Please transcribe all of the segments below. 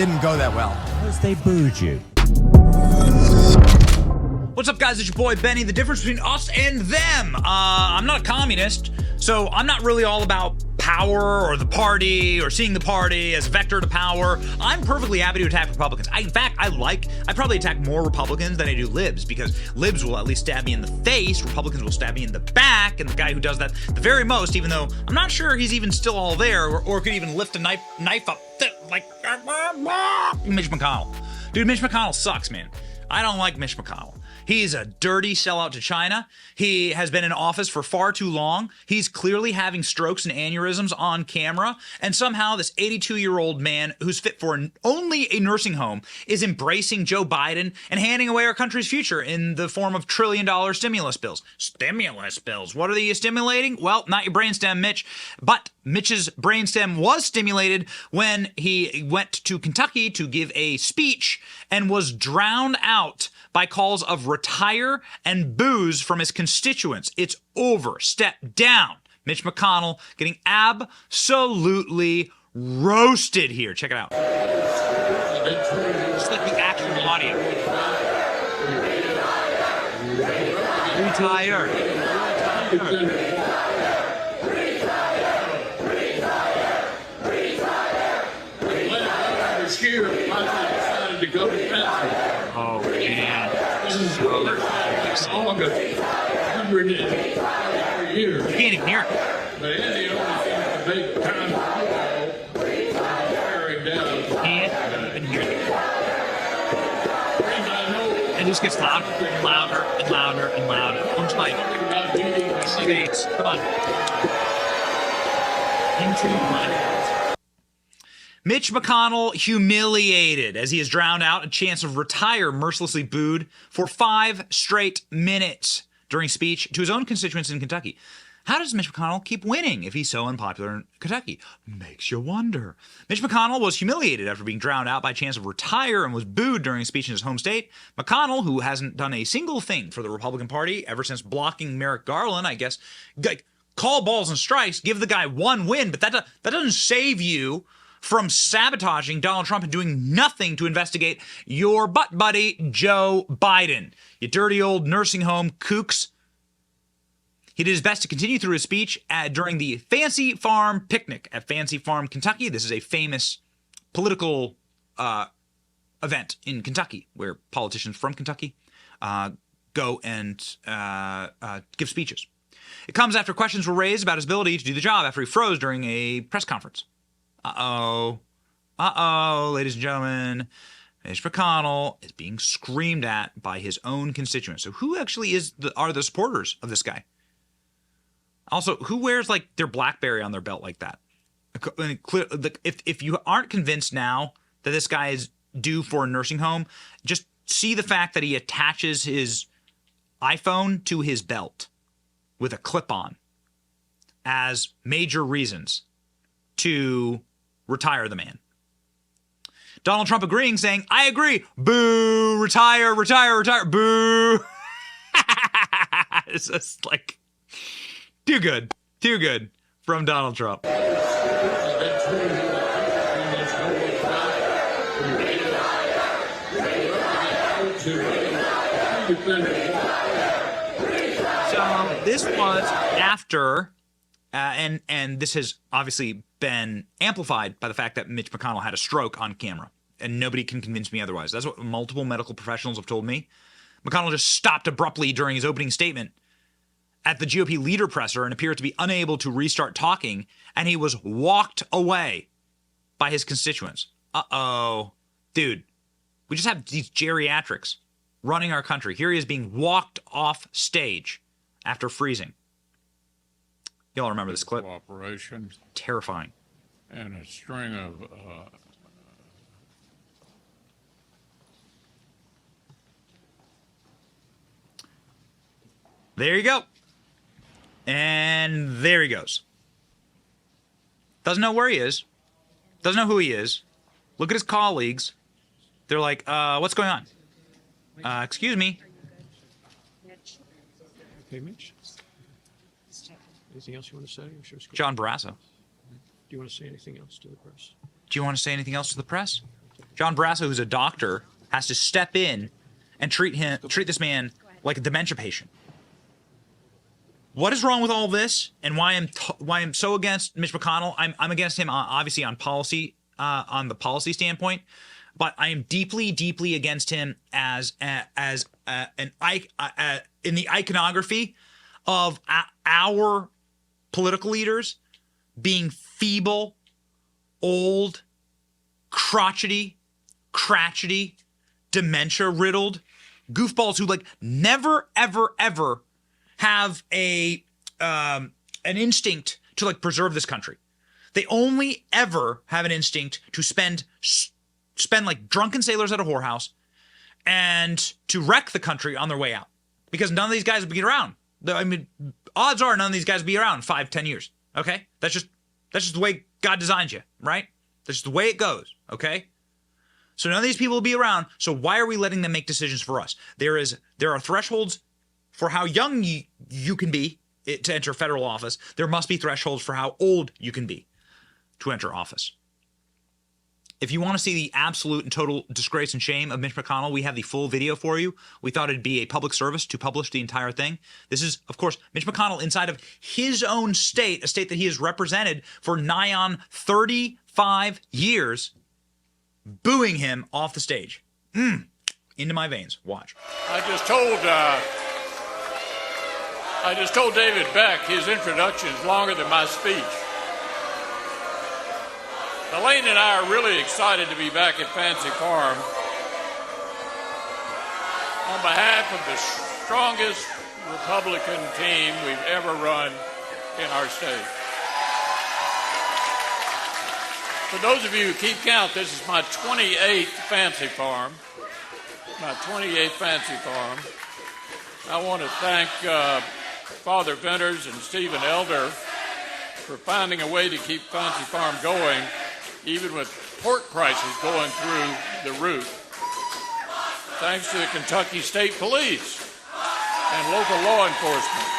didn't go that well. Because they booed you. What's up, guys? It's your boy Benny. The difference between us and them. I'm not a communist, so I'm not really all about power or the party or seeing the party as a vector to power. I'm perfectly happy to attack Republicans. I probably attack more Republicans than I do libs, because libs will at least stab me in the face. Republicans will stab me in the back, and the guy who does that the very most, even though I'm not sure he's even still all there, or could even lift a knife up like Mitch McConnell. Dude, Mitch McConnell sucks, man. I don't like Mitch McConnell. He's a dirty sellout to China. He has been in office for far too long. He's clearly having strokes and aneurysms on camera. And somehow this 82-year-old man who's fit for only a nursing home is embracing Joe Biden and handing away our country's future in the form of trillion-dollar stimulus bills. Stimulus bills. What are they stimulating? Well, not your brainstem, Mitch. But Mitch's brainstem was stimulated when he went to Kentucky to give a speech and was drowned out by calls of retire and boos from his constituents. It's over. Step down. Mitch McConnell getting absolutely roasted here. Check it out. Just like the actual audio. Retire. Oh, man. August, 180 years. You can't even hear it. But in the only thing to make time tearing down. Can't even hear it. It just gets louder and louder and louder and louder. I'm just like, states, come on. Into my Mitch McConnell humiliated as he is drowned out. A chance of retire mercilessly booed for 5 straight minutes during speech to his own constituents in Kentucky. How does Mitch McConnell keep winning if he's so unpopular in Kentucky? Makes you wonder. Mitch McConnell was humiliated after being drowned out by a chance of retire and was booed during a speech in his home state. McConnell, who hasn't done a single thing for the Republican Party ever since blocking Merrick Garland, I guess, call balls and strikes, give the guy one win, but that doesn't save you from sabotaging Donald Trump and doing nothing to investigate your butt buddy, Joe Biden. You dirty old nursing home kooks. He did his best to continue through his speech during the Fancy Farm picnic at Fancy Farm, Kentucky. This is a famous political event in Kentucky where politicians from Kentucky go and give speeches. It comes after questions were raised about his ability to do the job after he froze during a press conference. Uh-oh, ladies and gentlemen, Mitch McConnell is being screamed at by his own constituents. So who actually are the supporters of this guy? Also, who wears like their BlackBerry on their belt like that? If you aren't convinced now that this guy is due for a nursing home, just see the fact that he attaches his iPhone to his belt with a clip-on as major reasons to retire the man. Donald Trump agreeing, saying, I agree. Boo, retire, retire, retire, boo. It's just like, too good from Donald Trump. So this was after, and this has obviously been amplified by the fact that Mitch McConnell had a stroke on camera, and nobody can convince me otherwise. That's what multiple medical professionals have told me. McConnell just stopped abruptly during his opening statement at the GOP leader presser and appeared to be unable to restart talking, and he was walked away by his constituents. Uh-oh. Dude, we just have these geriatrics running our country. Here he is being walked off stage after freezing. Y'all remember this clip? Cooperation. Terrifying. And a string of there you go. And there he goes. Doesn't know where he is. Doesn't know who he is. Look at his colleagues. They're like, what's going on? Excuse me. Okay, Mitch. Anything else you want to say? Or should we John Barrasso. Do you want to say anything else to the press? Do you want to say anything else to the press? John Barrasso, who's a doctor, has to step in and treat this man like a dementia patient. What is wrong with all this, and why I'm so against Mitch McConnell? I'm against him obviously on policy, on the policy standpoint, but I am deeply, deeply against him in the iconography of our political leaders being feeble, old, crotchety, dementia-riddled goofballs who like never, ever, ever have an instinct to like preserve this country. They only ever have an instinct to spend like drunken sailors at a whorehouse and to wreck the country on their way out, because none of these guys will be around. I mean, odds are none of these guys will be around 5-10 years. Okay, that's just the way God designed you, right? That's just the way it goes. Okay. So none of these people will be around. So why are we letting them make decisions for us? There are thresholds for how young you can be to enter federal office. There must be thresholds for how old you can be to enter office. If you want to see the absolute and total disgrace and shame of Mitch McConnell, we have the full video for you. We thought it'd be a public service to publish the entire thing. This is, of course, Mitch McConnell inside of his own state, a state that he has represented for nigh on 35 years, booing him off the stage. Into my veins. Watch. I just told David Beck his introduction is longer than my speech. Elaine and I are really excited to be back at Fancy Farm on behalf of the strongest Republican team we've ever run in our state. For those of you who keep count, this is my 28th Fancy Farm. My 28th Fancy Farm. I want to thank Father Venters and Stephen Elder for finding a way to keep Fancy Farm going, even with pork prices going through the roof. Thanks to the Kentucky State Police and local law enforcement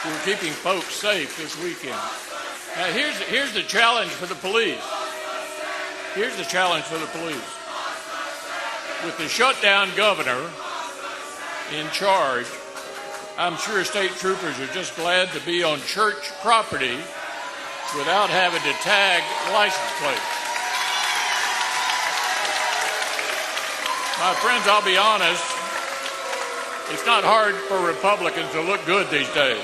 who are keeping folks safe this weekend. Now here's the challenge for the police. Here's the challenge for the police. With the shutdown governor in charge, I'm sure state troopers are just glad to be on church property without having to tag license plates. My friends, I'll be honest, it's not hard for Republicans to look good these days.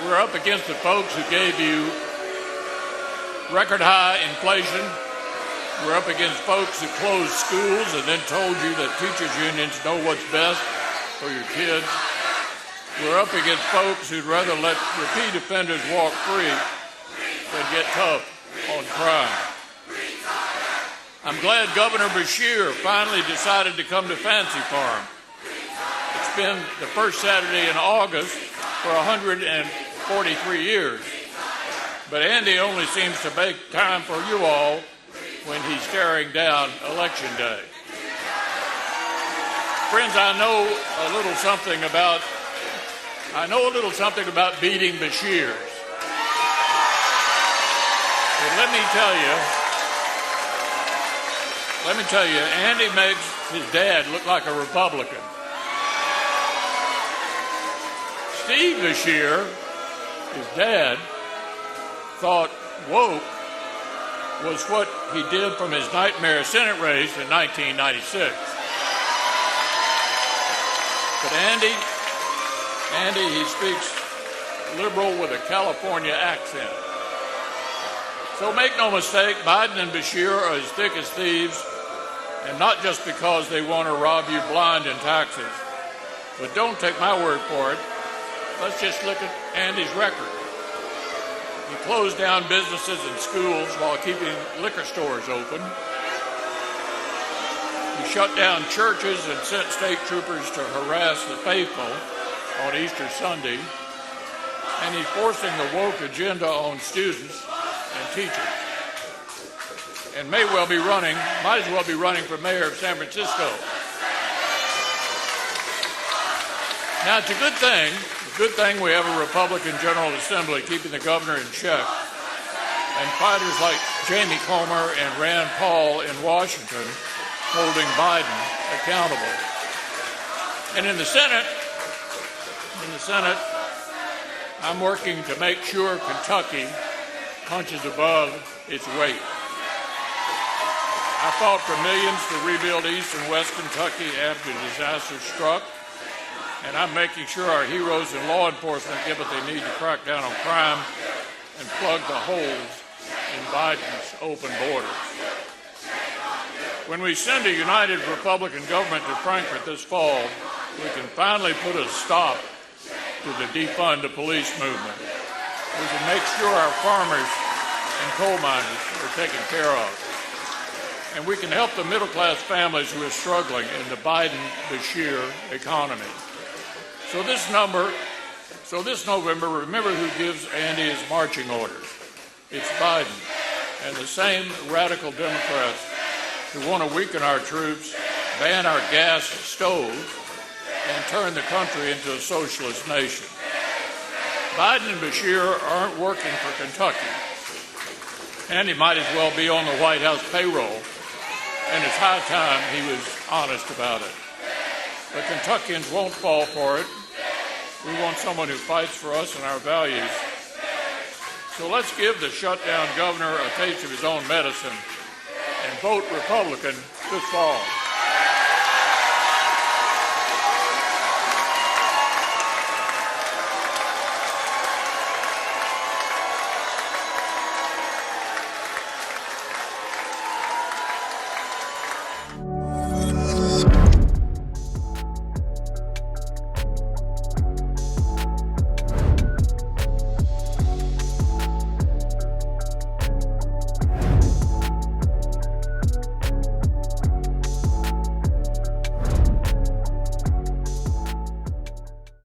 We're up against the folks who gave you record high inflation. We're up against folks who closed schools and then told you that teachers' unions know what's best for your kids. We're up against folks who'd rather let repeat offenders walk free than get tough on crime. I'm glad Governor Beshear finally decided to come to Fancy Farm. It's been the first Saturday in August for 143 years. But Andy only seems to make time for you all when he's staring down Election Day. Friends, I know a little something about beating Beshears. But let me tell you, Andy makes his dad look like a Republican. Steve Beshear, his dad, thought woke was what he did from his nightmare Senate race in 1996. But Andy, he speaks liberal with a California accent. So make no mistake, Biden and Beshear are as thick as thieves, and not just because they want to rob you blind in taxes. But don't take my word for it. Let's just look at Andy's record. He closed down businesses and schools while keeping liquor stores open. He shut down churches and sent state troopers to harass the faithful on Easter Sunday. And he's forcing the woke agenda on students and teachers. And might as well be running for mayor of San Francisco. Now, it's a good thing we have a Republican General Assembly keeping the governor in check. and fighters like Jamie Comer and Rand Paul in Washington holding Biden accountable. And in the Senate, I'm working to make sure Kentucky punches above its weight. I fought for millions to rebuild East and West Kentucky after disaster struck, and I'm making sure our heroes in law enforcement get what they need to crack down on crime and plug the holes in Biden's open borders. When we send a united Republican government to Frankfurt this fall, we can finally put a stop to the defund the police movement. We can make sure our farmers and coal miners are taken care of. And we can help the middle-class families who are struggling in the Biden-Bashir economy. So this November, remember who gives Andy his marching orders. It's Biden and the same radical Democrats who want to weaken our troops, ban our gas stove, and turn the country into a socialist nation. Biden and Bashir aren't working for Kentucky. Andy might as well be on the White House payroll, and it's high time he was honest about it. But Kentuckians won't fall for it. We want someone who fights for us and our values. So let's give the shutdown governor a taste of his own medicine and vote Republican this fall.